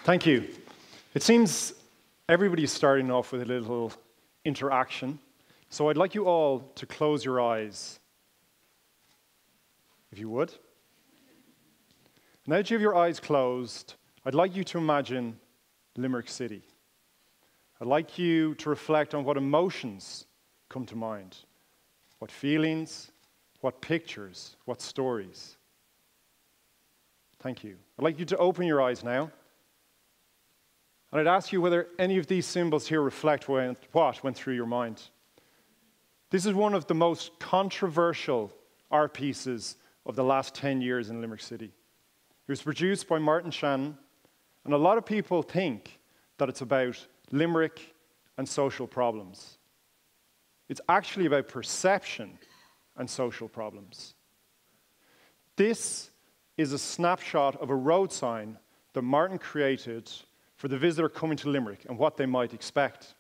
Thank you. It seems everybody's starting off with a little interaction, so I'd like you all to close your eyes, if you would. Now that you have your eyes closed, I'd like you to imagine Limerick City. I'd like you to reflect on what emotions come to mind, what feelings, what pictures, what stories. Thank you. I'd like you to open your eyes now. And I'd ask you whether any of these symbols here reflect what went through your mind. This is one of the most controversial art pieces of the last 10 years in Limerick City. It was produced by Martin Shannon, and a lot of people think that it's about Limerick and social problems. It's actually about perception and social problems. This is a snapshot of a road sign that Martin created for the visitor coming to Limerick and what they might expect.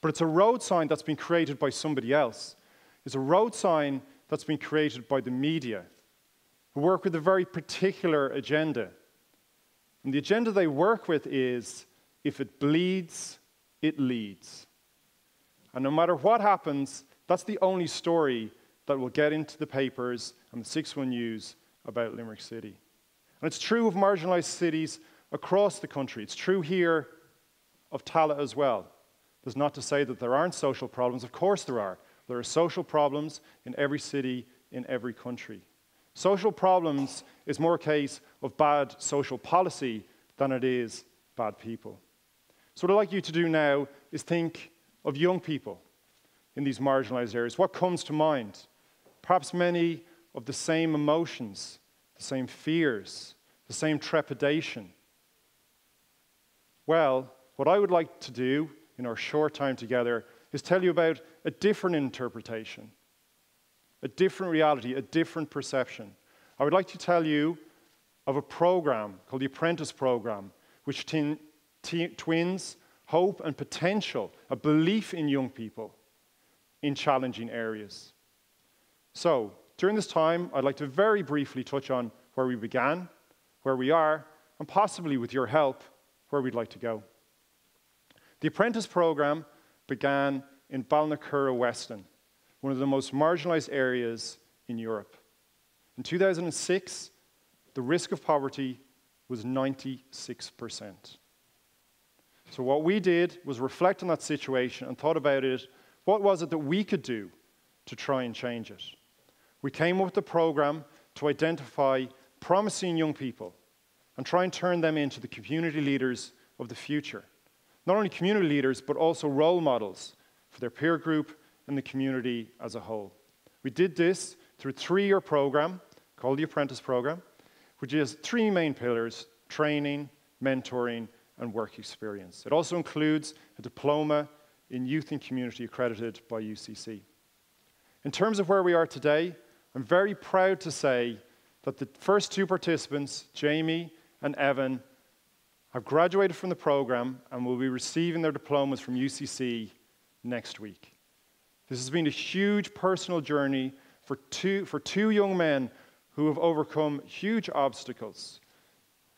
But it's a road sign that's been created by somebody else. It's a road sign that's been created by the media, who work with a very particular agenda. And the agenda they work with is, if it bleeds, it leads. And no matter what happens, that's the only story that will get into the papers and the 6-1 News about Limerick City. And it's true of marginalized cities across the country. It's true here of Tallaght as well. That's not to say that there aren't social problems. Of course there are. There are social problems in every city, in every country. Social problems is more a case of bad social policy than it is bad people. So what I'd like you to do now is think of young people in these marginalized areas. What comes to mind? Perhaps many of the same emotions, the same fears, the same trepidation. Well, what I would like to do in our short time together is tell you about a different interpretation, a different reality, a different perception. I would like to tell you of a program called the Apprentice program, which twins hope and potential, a belief in young people in challenging areas. So, during this time, I'd like to very briefly touch on where we began, where we are, and possibly with your help, where we'd like to go. The Apprentice program began in Ballinacurra Weston, one of the most marginalized areas in Europe. In 2006, the risk of poverty was 96%. So what we did was reflect on that situation and thought about it. What was it that we could do to try and change it? We came up with a program to identify promising young people and try and turn them into the community leaders of the future. Not only community leaders, but also role models for their peer group and the community as a whole. We did this through a 3-year program called the Apprentice program, which has 3 main pillars: training, mentoring, and work experience. It also includes a diploma in youth and community accredited by UCC. In terms of where we are today, I'm very proud to say that the first 2 participants, Jamie and Evan, have graduated from the program and will be receiving their diplomas from UCC next week. This has been a huge personal journey for two young men who have overcome huge obstacles,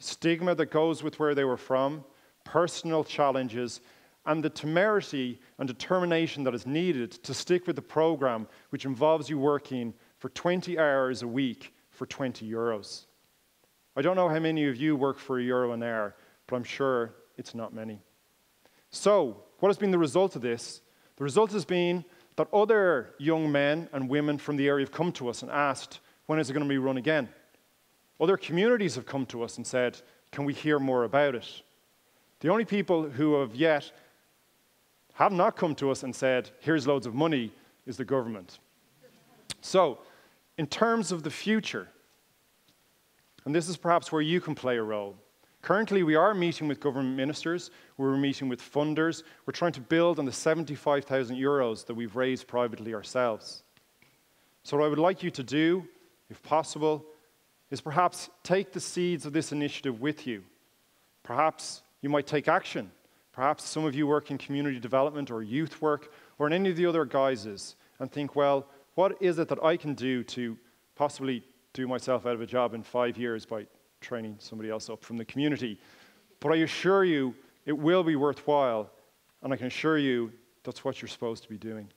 stigma that goes with where they were from, personal challenges, and the temerity and determination that is needed to stick with the program, which involves you working for 20 hours a week for 20 euros. I don't know how many of you work for €1 an hour, but I'm sure it's not many. So, what has been the result of this? The result has been that other young men and women from the area have come to us and asked, when is it going to be run again? Other communities have come to us and said, can we hear more about it? The only people who have not come to us and said, here's loads of money, is the government. So, in terms of the future, and this is perhaps where you can play a role. Currently, we are meeting with government ministers, we're meeting with funders, we're trying to build on the 75,000 euros that we've raised privately ourselves. So what I would like you to do, if possible, is perhaps take the seeds of this initiative with you. Perhaps you might take action. Perhaps some of you work in community development or youth work or in any of the other guises and think, well, what is it that I can do to possibly do myself out of a job in 5 years by training somebody else up from the community? but I assure you it will be worthwhile, and I can assure you that's what you're supposed to be doing.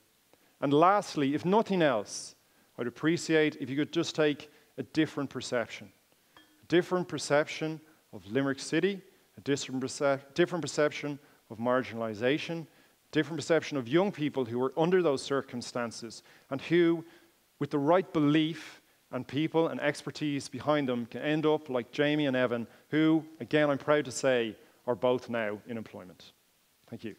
And lastly, if nothing else, I'd appreciate if you could just take a different perception. A different perception of Limerick City, a different perception of marginalization, different perception of young people who are under those circumstances and who, with the right belief and people and expertise behind them, can end up like Jamie and Evan, who, again, I'm proud to say, are both now in employment. Thank you.